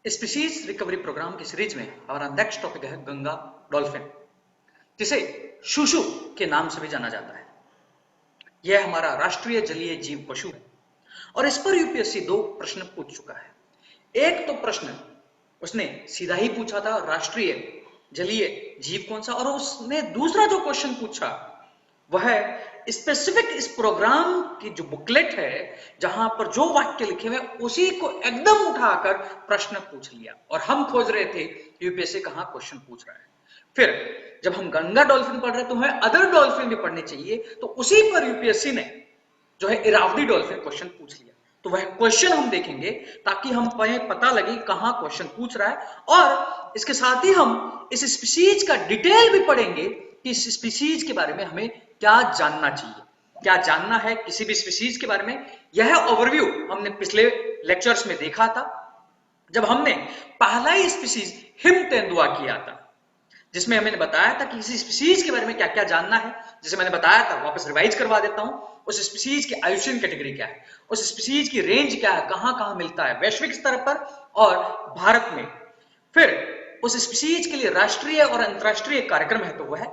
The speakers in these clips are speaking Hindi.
स्पीशीज रिकवरी प्रोग्राम की सीरीज में हमारा नेक्स्ट टॉपिक है गंगा डॉल्फिन, जिसे शूशु के नाम से भी जाना जाता है। यह हमारा राष्ट्रीय जलीय जीव पशु है और इस पर यूपीएससी 2 प्रश्न पूछ चुका है। एक तो प्रश्न उसने सीधा ही पूछा था, राष्ट्रीय जलीय जीव कौन सा, और उसने दूसरा जो क्वेश्चन पूछा वह स्पेसिफिक इस प्रोग्राम की जो बुकलेट है, जहां पर जो वाक्य लिखे हुए उसी को एकदम उठाकर प्रश्न पूछ लिया। और हम खोज रहे थे यूपीएससी कहां क्वेश्चन पूछ रहा है। फिर जब हम गंगा डॉल्फिन पढ़ रहे तो हमें अदर डॉल्फिन भी पढ़ने चाहिए, तो उसी पर यूपीएससी ने जो है इरावदी डॉल्फिन क्वेश्चन पूछ लिया। तो वह क्वेश्चन हम देखेंगे ताकि हम पता लगे कहां क्वेश्चन पूछ रहा है, और इसके साथ ही हम इस स्पीशीज का डिटेल भी पढ़ेंगे कि इस स्पीशीज के बारे में हमें क्या जानना चाहिए, क्या जानना है किसी भी स्पीशीज के बारे में। यह ओवरव्यू हमने पिछले लेक्चर्स में देखा था, जब हमने पहला ही स्पीशीज हिम तेंदुआ किया था, जिसमें मैंने बताया था कि इसी स्पीशीज के बारे में क्या क्या जानना है। जिसे मैंने बताया था, वापस रिवाइज करवा देता हूं। उस स्पीशीज की आयुषियन कैटेगरी क्या है, उस स्पीशीज की रेंज क्या है, कहां कहां मिलता है वैश्विक स्तर पर और भारत में। फिर उस स्पीशीज के लिए राष्ट्रीय और अंतरराष्ट्रीय कार्यक्रम है, तो वह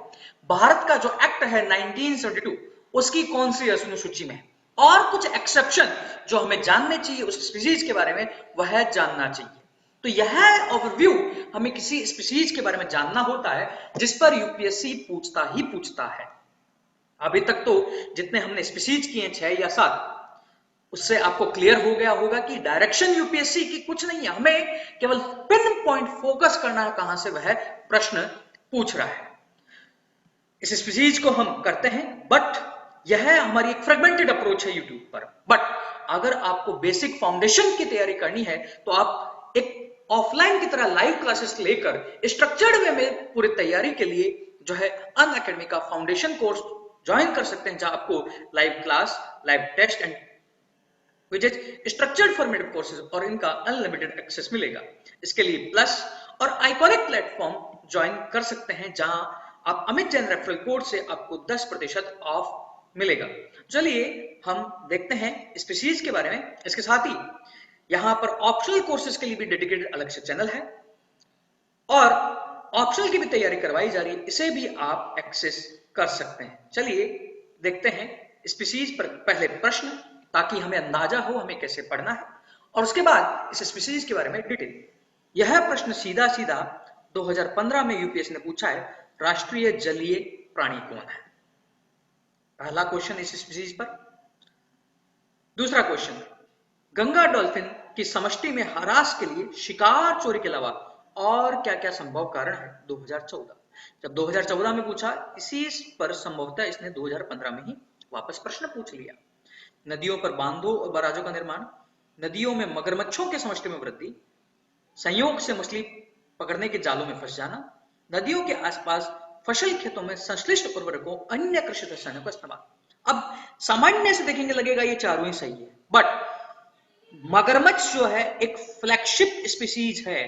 भारत का जो एक्ट है 1972 उसकी कौन सी अनुसूची में है, और कुछ एक्सेप्शन जो हमें जानने चाहिए उस स्पीशीज के बारे में वह जानना चाहिए। तो यह ओवरव्यू हमें किसी स्पीशीज के बारे में जानना होता है जिस पर यूपीएससी पूछता ही पूछता है। अभी तक तो जितने हमने स्पीशीज किए 6 या 7, उससे आपको क्लियर हो गया होगा कि डायरेक्शन यूपीएससी की कुछ नहीं है, हमें केवल पिन पॉइंट फोकस करना है कहां से वह प्रश्न पूछ रहा है। इस स्पीशीज को हम करते हैं, बट यह हमारी एक फ्रेगमेंटेड अप्रोच है यूट्यूब पर। बट अगर आपको बेसिक फाउंडेशन की तैयारी करनी है तो आप एक ऑफलाइन की तरह लाइव क्लासेस लेकर स्ट्रक्चर्ड वे में पूरी तैयारी के लिए जो है अनअकैडमी का फाउंडेशन कोर्स ज्वाइन कर सकते हैं, जहां आपको live class, live test and which is structured formative courses और इनका अनलिमिटेड एक्सेस मिलेगा। इसके लिए प्लस और आइकॉनिक प्लेटफॉर्म ज्वाइन कर सकते हैं, जहां आप अमित जैन रेफरल कोड से आपको 10% ऑफ मिलेगा। चलिए हम देखते हैं स्पीशीज के बारे में। इसके साथ ही यहां पर ऑप्शनल कोर्सेज के लिए भी डेडिकेटेड अलग से चैनल है और ऑप्शनल की भी तैयारी करवाई जा रही है, इसे भी आप एक्सेस कर सकते हैं। चलिए देखते हैं स्पीशीज पर पहले प्रश्न, ताकि हमें अंदाजा हो हमें कैसे पढ़ना है, और उसके बाद इस स्पीशीज के बारे में डिटेल। यह प्रश्न सीधा सीधा 2015 में यूपीएससी ने पूछा है, राष्ट्रीय जलीय प्राणी कौन है। पहला क्वेश्चन इस स्पीशीज पर। दूसरा क्वेश्चन, गंगा डॉल्फिन की समष्टि में हरास के लिए शिकार चोरी के अलावा और क्या क्या संभव कारण है। 2014 जब 2014 में पूछा, इसी पर संभवतः इसने 2015 में ही वापस प्रश्न पूछ लिया। नदियों पर बांधों और बराजों का निर्माण, नदियों में मगरमच्छों के समष्टि में वृद्धि, संयोग से मछली पकड़ने के जालों में फंस जाना, नदियों के आसपास फसल खेतों में संश्लिष्ट उर्वरकों अन्य कृषि रसायनों का इस्तेमाल। अब सामान्य से देखेंगे लगेगा ये चारों ही सही है, बट मगरमच्छ जो है एक फ्लैगशिप स्पीशीज है।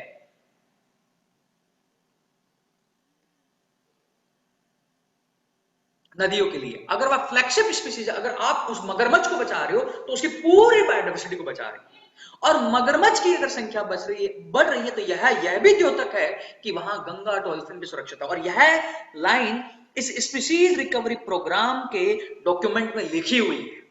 नदियों के लिए अगर वह फ्लैगशिप स्पीशीज है, अगर आप उस मगरमच्छ को बचा रहे हो तो उसकी पूरी बायोडाइवर्सिटी को बचा रहे हो, और मगरमच्छ की अगर संख्या बढ़ रही है तो यह भी द्योतक है कि वहां गंगा डॉल्फिन भी सुरक्षित है। और यह लाइन इस स्पीशीज रिकवरी प्रोग्राम के डॉक्यूमेंट में लिखी हुई है।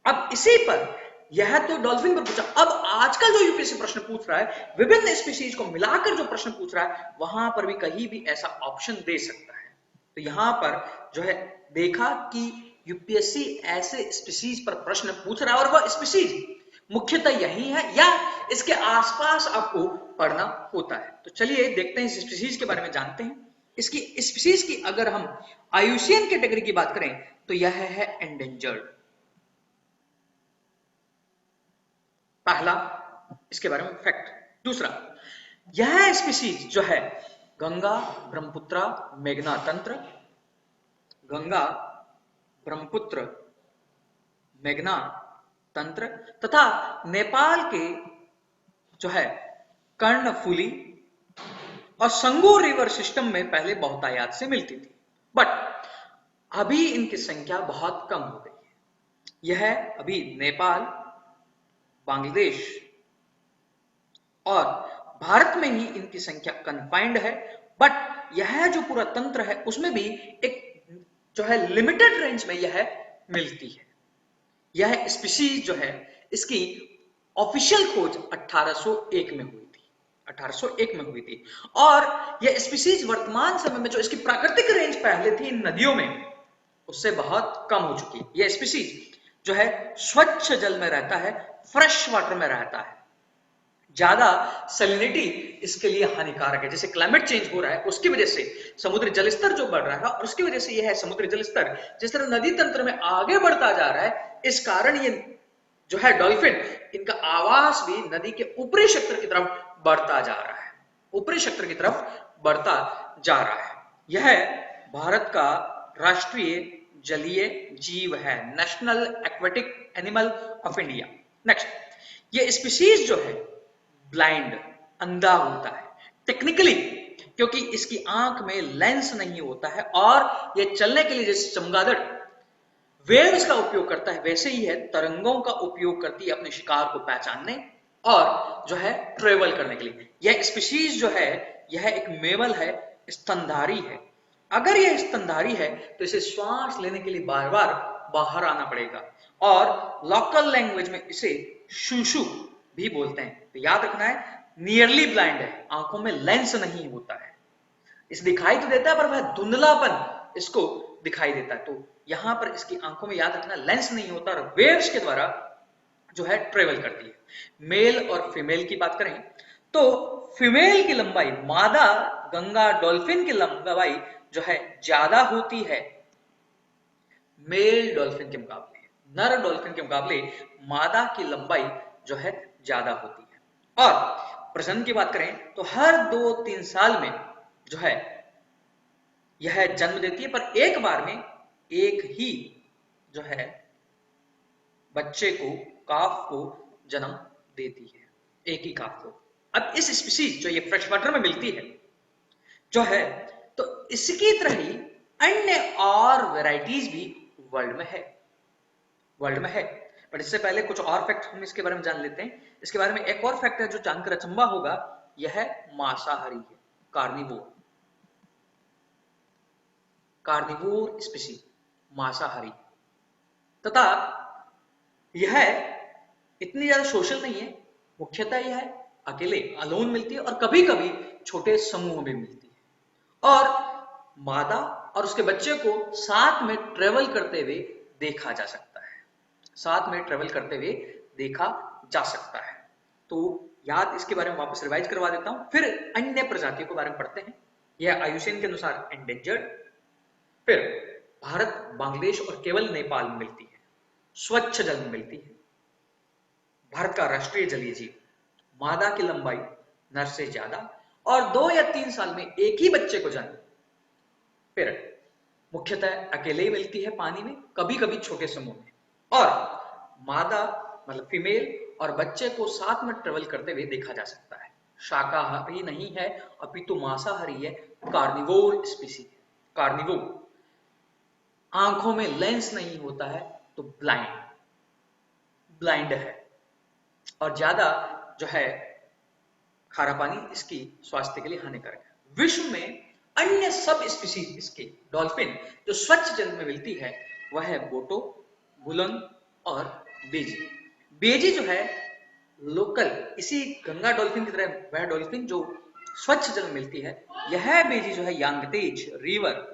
अब इसी पर यह तो डॉल्फिन पर पूछा, अब आजकल जो यूपीएससी प्रश्न पूछ रहा है विभिन्न स्पीशीज को मिलाकर जो प्रश्न पूछ रहा है, वहां पर भी कहीं भी ऐसा ऑप्शन दे सकता है। तो यहां पर जो है देखा कि यूपीएससी ऐसे स्पीशीज पर प्रश्न पूछ रहा है, और वह स्पीशीज मुख्यतः यही है या इसके आसपास आपको पढ़ना होता है। तो चलिए देखते हैं इस स्पीशीज के बारे में, जानते हैं इसकी स्पीशीज की। अगर हम आयुषियन कैटेगरी की बात करें तो यह है एंडेंजर्ड। पहला इसके बारे में फैक्ट। दूसरा, यह स्पीशीज जो है गंगा ब्रह्मपुत्र मेघना तंत्र, गंगा ब्रह्मपुत्र मेघना तंत्र तथा नेपाल के जो है कर्णफुली और संगो रिवर सिस्टम में पहले बहुतायत से मिलती थी, बट अभी इनकी संख्या बहुत कम हो गई है। यह अभी नेपाल, बांग्लादेश, और भारत में ही इनकी संख्या कन्फाइंड है, बट यह जो पूरा तंत्र है उसमें भी एक जो है लिमिटेड रेंज में यह मिलती है। यह स्पीशीज जो है इसकी ऑफिशियल खोज 1801 में हुई थी, 1801 में हुई थी। और यह स्पीशीज वर्तमान समय में जो इसकी प्राकृतिक रेंज पहले थी इन नदियों में, उससे बहुत कम हो चुकी है। यह स्पीशीज जो है स्वच्छ जल में रहता है, फ्रेश वाटर में रहता है। ज्यादा सैलिनिटी इसके लिए हानिकारक है। जैसे क्लाइमेट चेंज हो रहा है उसकी वजह से समुद्री जलस्तर जो बढ़ रहा है और उसकी वजह से यह है समुद्री जलस्तर जिस तरह नदी तंत्र में आगे बढ़ता जा रहा है, इस कारण ये जो है डॉल्फिन, इनका आवास भी नदी के ऊपरी क्षेत्र की तरफ बढ़ता जा रहा है, ऊपरी क्षेत्र की तरफ बढ़ता जा रहा है। यह भारत का राष्ट्रीय जलीय जीव है, national aquatic animal of India. Next, ये स्पीशीज जो है ब्लाइंड, अंधा होता है टेक्निकली, क्योंकि इसकी आंख में लेंस नहीं होता है और यह चलने के लिए जैसे चमगादड़ वेव्स का उपयोग करता है, वैसे ही है तरंगों का उपयोग करती है अपने शिकार को पहचानने और जो है ट्रेवल करने के लिए। यह स्पीशीज जो है यह एक मेमल है, स्तनधारी है। अगर यह स्तनधारी है तो इसे श्वास लेने के लिए बार बार बाहर आना पड़ेगा और लोकल लैंग्वेज में इसे शूशु भी बोलते हैं। तो याद रखना है, नियरली ब्लाइंड है, आंखों में लेंस नहीं होता है। इसे दिखाई तो देता है पर वह धुंधलापन इसको दिखाई देता है। तो यहां पर इसकी आंखों में याद रखना लेंस नहीं होता और वेव्स के द्वारा जो है ट्रेवल करती है। मेल और फीमेल की बात करें तो फीमेल की लंबाई, मादा गंगा डॉल्फिन की लंबाई जो है ज्यादा होती है मेल डॉल्फिन के मुकाबले। नर डॉल्फिन के मुकाबले मादा की लंबाई जो है ज्यादा होती है। और प्रजनन की बात करें तो हर 2-3 साल में जो है यह जन्म देती है, पर एक बार में एक ही जो है बच्चे को, काफ को जन्म देती है, एक ही काफ को। अब इस स्पीशीज जो ये फ्रेश वाटर में मिलती है जो है, तो इसकी तरह ही अन्य और वैरायटीज भी वर्ल्ड में है, वर्ल्ड में है। पर इससे पहले कुछ और फैक्ट हम इसके बारे में जान लेते हैं। इसके बारे में एक और फैक्ट है जो जानकर अचंभा होगा, यह मांसाहारी है, कार्निवोर, कार्निवोर स्पीशीज, मांसाहारी। तथा यह इतनी ज्यादा सोशल नहीं है, मुख्यतः यह अकेले अलोन मिलती है और कभी कभी छोटे समूह में मिलती है। और मादा और उसके बच्चे को साथ में ट्रेवल करते हुए देखा जा सकता है, साथ में ट्रेवल करते हुए देखा जा सकता है। तो याद इसके बारे में वापस रिवाइज करवा देता हूं, फिर अन्य प्रजातियों के बारे में पढ़ते हैं। यह आयुसीएन के अनुसार एंडेंजर्ड, फिर भारत, बांग्लादेश और केवल नेपाल में मिलती है, स्वच्छ जल में मिलती है, भारत का राष्ट्रीय जलीय जीव, मादा की लंबाई नर से ज्यादा और 2 या 3 साल में एक ही बच्चे को जन्म, फिर मुख्यतः अकेले ही मिलती है पानी में, कभी कभी छोटे समूह में, और मादा मतलब फीमेल और बच्चे को साथ में ट्रेवल करते हुए देखा जा सकता है। शाकाहारी नहीं है अपितु मांसाहारी है, कार्निवोर स्पीसीज है, कार्निवोर। आंखों में लेंस नहीं होता है तो ब्लाइंड, ब्लाइंड है। और ज्यादा जो है खारा पानी इसकी स्वास्थ्य के लिए हानिकारक है। विश्व में अन्य सब स्पीसीज इसके डॉल्फिन जो स्वच्छ जल में मिलती है वह है बोटो, बुलन और बेजी। बेजी जो है लोकल इसी गंगा डॉल्फिन की तरह वह डॉल्फिन जो स्वच्छ जल में मिलती है, यह बेजी जो है यांगतेज रिवर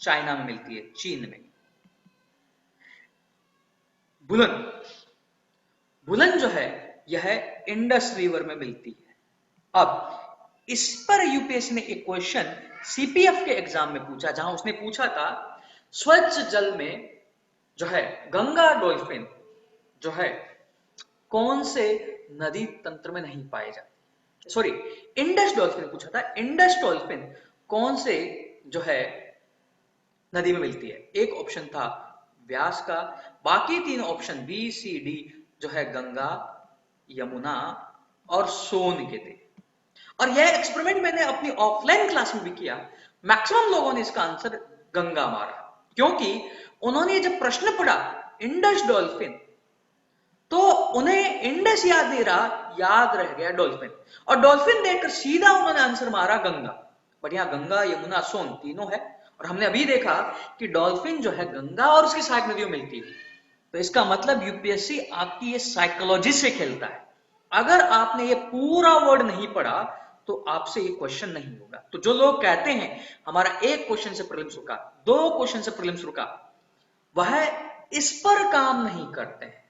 चाइना में मिलती है, चीन में। बुलन, बुलन जो है यह इंडस रिवर में मिलती है। अब इस पर यूपीएससी ने एक क्वेश्चन सीपीएफ के एग्जाम में पूछा, जहां उसने पूछा था स्वच्छ जल में जो है गंगा डॉल्फिन जो है कौन से नदी तंत्र में नहीं पाए जाते, सॉरी इंडस डॉल्फिन पूछा था, इंडस डॉल्फिन कौन से जो है नदी में मिलती है। एक ऑप्शन था व्यास का, बाकी 3 ऑप्शन बी सी डी जो है गंगा, यमुना और सोन के थे। और यह एक्सपेरिमेंट मैंने अपनी ऑफलाइन क्लास में भी किया। मैक्सिमम लोगों ने इसका आंसर गंगा मारा, क्योंकि उन्होंने जब प्रश्न पढ़ा इंडस डॉल्फिन तो उन्हें इंडस याद नहीं रहा, याद रह गया डॉल्फिन, और डॉल्फिन देखकर सीधा उन्होंने आंसर मारा गंगा। बट यहाँ गंगा, यमुना, सोन तीनों है, और हमने अभी देखा कि डॉल्फिन जो है गंगा और उसकी सहायक नदियों में मिलती है। तो इसका मतलब यूपीएससी आपकी ये साइकोलॉजी से खेलता है। अगर आपने ये पूरा वर्ड नहीं पढ़ा तो आपसे ये क्वेश्चन नहीं होगा। तो जो लोग कहते हैं हमारा एक क्वेश्चन से प्रीलिम्स रुका, 2 क्वेश्चन से प्रीलिम्स रुका, वह इस पर काम नहीं करते हैं।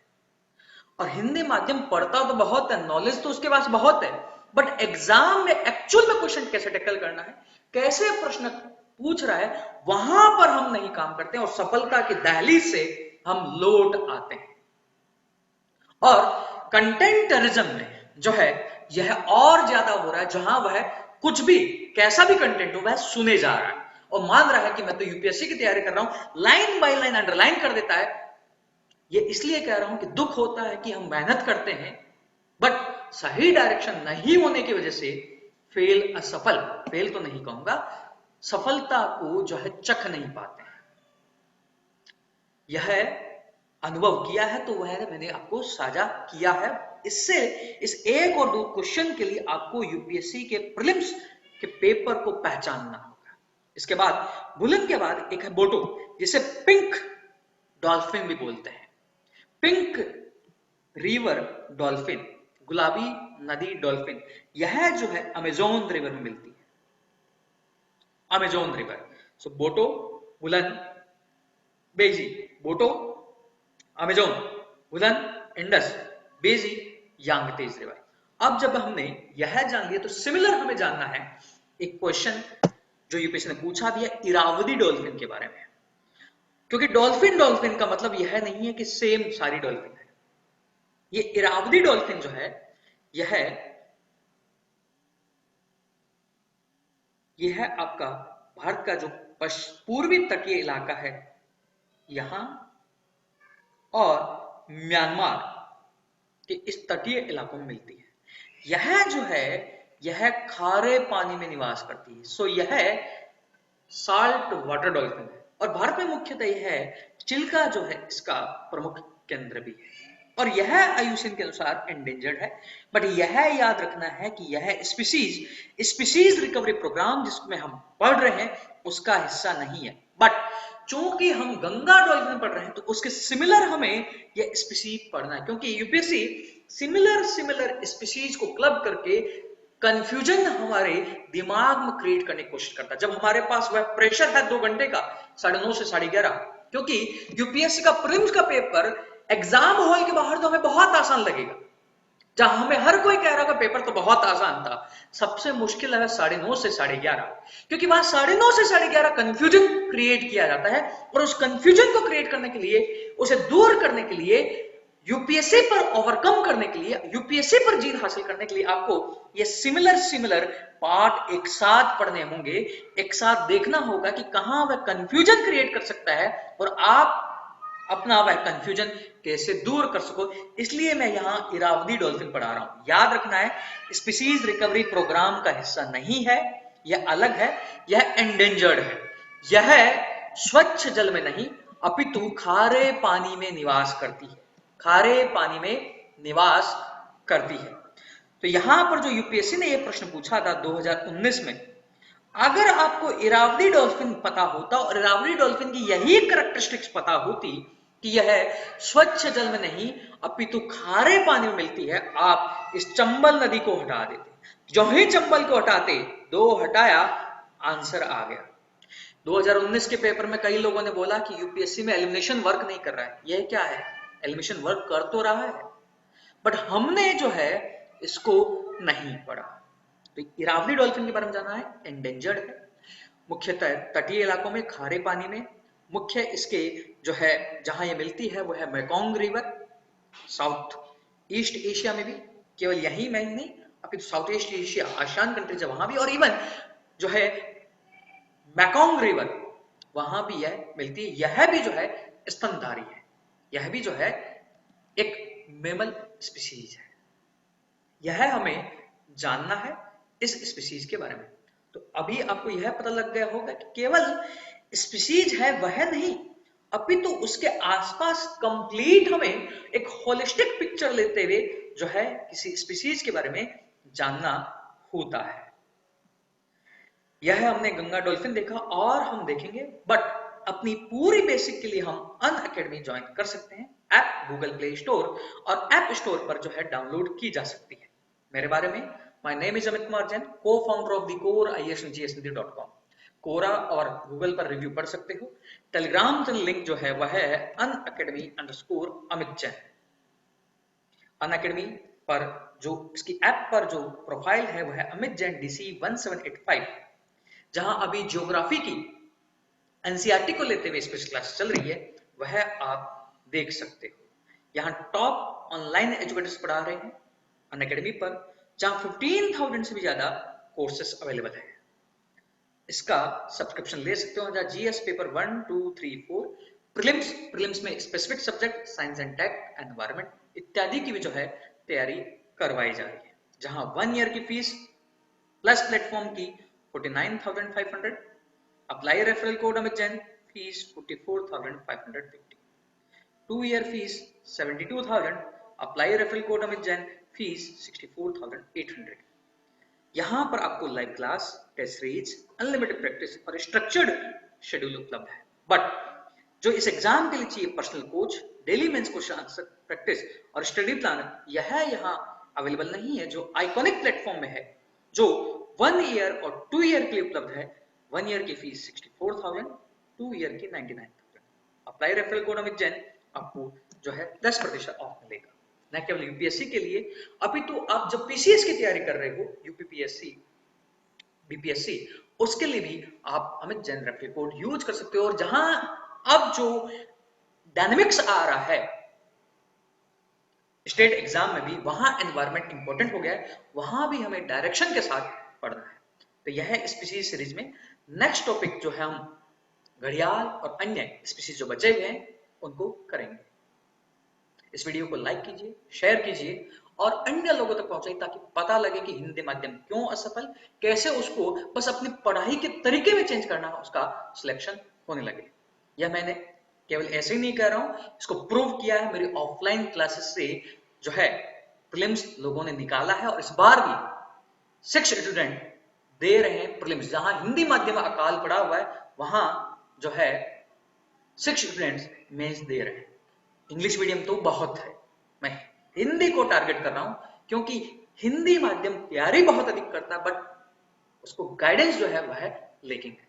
और हिंदी माध्यम पढ़ता तो बहुत है, नॉलेज तो उसके पास बहुत है, बट एग्जाम में एक्चुअल में क्वेश्चन कैसे टैकल करना है, कैसे प्रश्न पूछ रहा है, वहां पर हम नहीं काम करते हैं और सफलता की दहलीज से हम लौट आते हैं। और कंटेंटरिज्म में जो है यह और ज्यादा हो रहा है, जहां वह कुछ भी कैसा भी कंटेंट हो वह सुने जा रहा है और मान रहा है कि मैं तो यूपीएससी की तैयारी कर रहा हूं, लाइन बाय लाइन अंडरलाइन कर देता है। ये इसलिए कह रहा हूं कि दुख होता है कि हम मेहनत करते हैं बट सही डायरेक्शन नहीं होने की वजह से असफल, फेल तो नहीं कहूंगा, सफलता को जो है चख नहीं पाते हैं। यह अनुभव किया है तो वह मैंने आपको साझा किया है। इससे इस एक और 2 क्वेश्चन के लिए आपको यूपीएससी के प्रीलिम्स के पेपर को पहचानना होगा। इसके बाद बुलन के बाद एक है बोटो, जिसे पिंक डॉल्फिन भी बोलते हैं। पिंक रिवर डॉल्फिन, गुलाबी नदी डॉल्फिन, यह जो है अमेजोन रिवर में मिलती है। अमेजोन रिवर, सो बोटो, बुलन, बेजी, बोटो, अमेजोन, बुलन, इंडस, बेजी, यांगतीज रिवर। अब जब हमने यह जान लिया तो सिमिलर हमें जानना है एक क्वेश्चन जो यूपीएससी ने पूछा भी है इरावदी डॉल्फिन के बारे में, क्योंकि डॉल्फिन डॉल्फिन का मतलब यह नहीं है कि सेम सारी डॉल्फिन है। ये इरावदी डॉल्फिन जो है यह है आपका भारत का जो पूर्वी तटीय इलाका है यहां और म्यांमार के इस तटीय इलाकों में मिलती है। यह जो है यह खारे पानी में निवास करती है। सो यह साल्ट वाटर डॉल्फिन है और भारत में मुख्यतः यह है चिल्का जो है इसका प्रमुख केंद्र भी है और यह आईयूसीएन के अनुसार एंडेंजर्ड है। बट यह याद रखना है कि यह स्पीसीज रिकवरी प्रोग्राम जिसमें हम पढ़ रहे हैं उसका हिस्सा नहीं है। बट चूंकि हम गंगा डॉल्फिन पढ़ रहे हैं तो उसके सिमिलर हमें यह स्पीसीज पढ़ना है, क्योंकि यूपीएससी सिमिलर स्पीसीज को क्लब करके कंफ्यूजन हमारे दिमाग में क्रिएट करने की कोशिश करता है। जब हमारे पास वह प्रेशर है 2 घंटे का 9:30 से 11:30, क्योंकि यूपीएससी का प्रीलिम्स का पेपर एग्जाम हॉल के बाहर तो हमें बहुत आसान लगेगा, जहां हमें हर कोई कह रहा है पेपर तो बहुत आसान था, सबसे मुश्किल है 9:30 से 11:30, क्योंकि वहां 9:30 से 11:30 कंफ्यूजन क्रिएट किया जाता है और उस कंफ्यूजन को क्रिएट करने के लिए, उसे दूर करने के लिए, यूपीएससी पर ओवरकम करने के लिए, यूपीएससी पर जीत हासिल करने के लिए आपको ये सिमिलर पार्ट एक साथ पढ़ने होंगे, एक साथ देखना होगा कि कहां वह कंफ्यूजन क्रिएट कर सकता है और आप अपना वह कंफ्यूजन कैसे दूर कर सको। इसलिए मैं यहां इरावदी डॉल्फिन पढ़ा रहा हूं। याद रखना है स्पीसीज रिकवरी प्रोग्राम का हिस्सा नहीं है, यह अलग है, यह एंडेंजर्ड है। यह स्वच्छ जल में नहीं अपितु खारे पानी में निवास करती है, खारे पानी में निवास करती है। तो यहां पर जो यूपीएससी ने यह प्रश्न पूछा था 2019 में, अगर आपको इरावदी डॉल्फिन पता होता और इरावदी डॉल्फिन की यही कैरेक्टरिस्टिक्स पता होती कि यह स्वच्छ जल में नहीं अपितु खारे पानी में मिलती है, आप इस चंबल नदी को हटा देते। जो ही चंबल को हटाते, 2 हटाया, आंसर आ गया। 2019 के पेपर में कई लोगों ने बोला कि यूपीएससी में एलिमिनेशन वर्क नहीं कर रहा है। यह क्या है? एलिमिनेशन वर्क कर तो रहा है, बट हमने जो है इसको नहीं पढ़ा। तो इरावदी डॉल्फिन के बारे में जाना है, एंडेंजर्ड है, मुख्यतः तटीय इलाकों में, खारे पानी में। मुख्य इसके जो है जहां ये मिलती है वो है Mekong river, south east Asia में भी, केवल यही में नहीं अपितु south east Asia, ASEAN countries है वहां भी, और इवन जो है मेकोंग रिवर वहां भी यह मिलती है। यह भी जो है स्तनधारी है, यह भी जो है एक मेमल स्पीसीज है। यह हमें जानना है इस स्पीसीज के बारे में। तो अभी आपको यह पता लग गया होगा कि केवल स्पीसीज है वह नहीं, अपितु उसके आसपास कंप्लीट हमें एक होलिस्टिक पिक्चर लेते हुए जो है किसी स्पीसीज के बारे में जानना होता है। यह हमने गंगा डॉल्फिन देखा और हम देखेंगे, बट अपनी पूरी बेसिक के लिए हम अनअकैडमी ज्वाइन कर सकते हैं। ऐप गूगल प्ले स्टोर और ऐप स्टोर पर जो है डाउनलोड की जा सकती है। मेरे बारे में, my name is Amit Kumar Jain, co founder of the core IASandGSND.com। Quora और गूगल पर रिव्यू पढ़ सकते हो। टेलीग्राम लिंक जो है वह है unacademy_अमित जैन। अनअकैडमी पर जो इसकी ऐप पर जो प्रोफाइल है वह है अमित जैन DC 1785, जहां अभी ज्योग्राफी की एनसीईआरटी को लेते हुए स्पेशल क्लास चल रही है, वह आप देख सकते हो। यहाँ टॉप ऑनलाइन एजुकेटर्स पढ़ा रहे हैं अनअकैडमी पर, जहां 15,000 से भी ज्यादा कोर्सेस अवेलेबल है। इसका सब्सक्रिप्शन ले सकते हो, जहां जीएस पेपर 1, 2, 3, 4, प्रीलिम्स में specific subject science and tech, environment इत्यादि की भी जो है तैयारी करवाई जा रही है। जहां 1 ईयर की फीस प्लस प्लेटफॉर्म की 49,500, apply referral code Amit Jain, fees 44,550, 2 year fees 72,000, apply referral code Amit Jain, fees 64,800। यहां पर आपको live class, test series, unlimited practice और स्ट्रक्चर्ड शेड्यूल उपलब्ध है। बट जो इस एग्जाम के लिए चाहिए personal coach, daily mains question answer practice और स्टडी प्लान, यह यहाँ अवेलेबल नहीं है जो आइकॉनिक प्लेटफॉर्म में है, जो 1 ईयर और 2 ईयर के लिए उपलब्ध है। 1 ईयर की फीस 64,000, 2 ईयर की 99,000। Apply referral code Amit Jain, आपको जो है 10% ऑफ मिलेगा। न केवल यूपीएससी के लिए, अभी तो आप जब पीसीएस की तैयारी कर रहे हो, यूपीपीएससी, बीपीएससी, उसके लिए भी आप Amit Jain referral code use कर सकते हो। और जहां अब जो डायनेमिक्स आ रहा है स्टेट एग्जाम में भी, वहां एनवायरमेंट इंपॉर्टेंट हो गया है, वहां भी हमें डायरेक्शन के साथ पढ़ना है। तो यह है स्पीसीज सीरीज में नेक्स्ट टॉपिक जो है हम घड़ियाल और अन्य स्पीसीज जो बचे हुए हैं उनको करेंगे। इस वीडियो को लाइक कीजिए, शेयर कीजिए और अन्य लोगों तक पहुंचाइए, ताकि पता लगे कि हिंदी माध्यम क्यों असफल, कैसे उसको बस अपनी पढ़ाई के तरीके में चेंज करना, उसका सिलेक्शन होने लगे। यह मैंने केवल ऐसे ही नहीं कह रहा हूं, इसको प्रूव किया है मेरी ऑफलाइन क्लासेस से जो है प्रीलिम्स लोगों ने निकाला है। और इस बार भी 6 स्टूडेंट दे रहे हैं प्रीलिम्स, जहां हिंदी माध्यम अकाल पड़ा हुआ है, वहां जो है 6 स्टूडेंट्स मेंस दे रहे हैं। इंग्लिश मीडियम तो बहुत है, मैं हिंदी को टारगेट कर रहा हूं, क्योंकि हिंदी माध्यम तैयारी बहुत अधिक करता है, बट उसको गाइडेंस जो है वह लेकिंग है।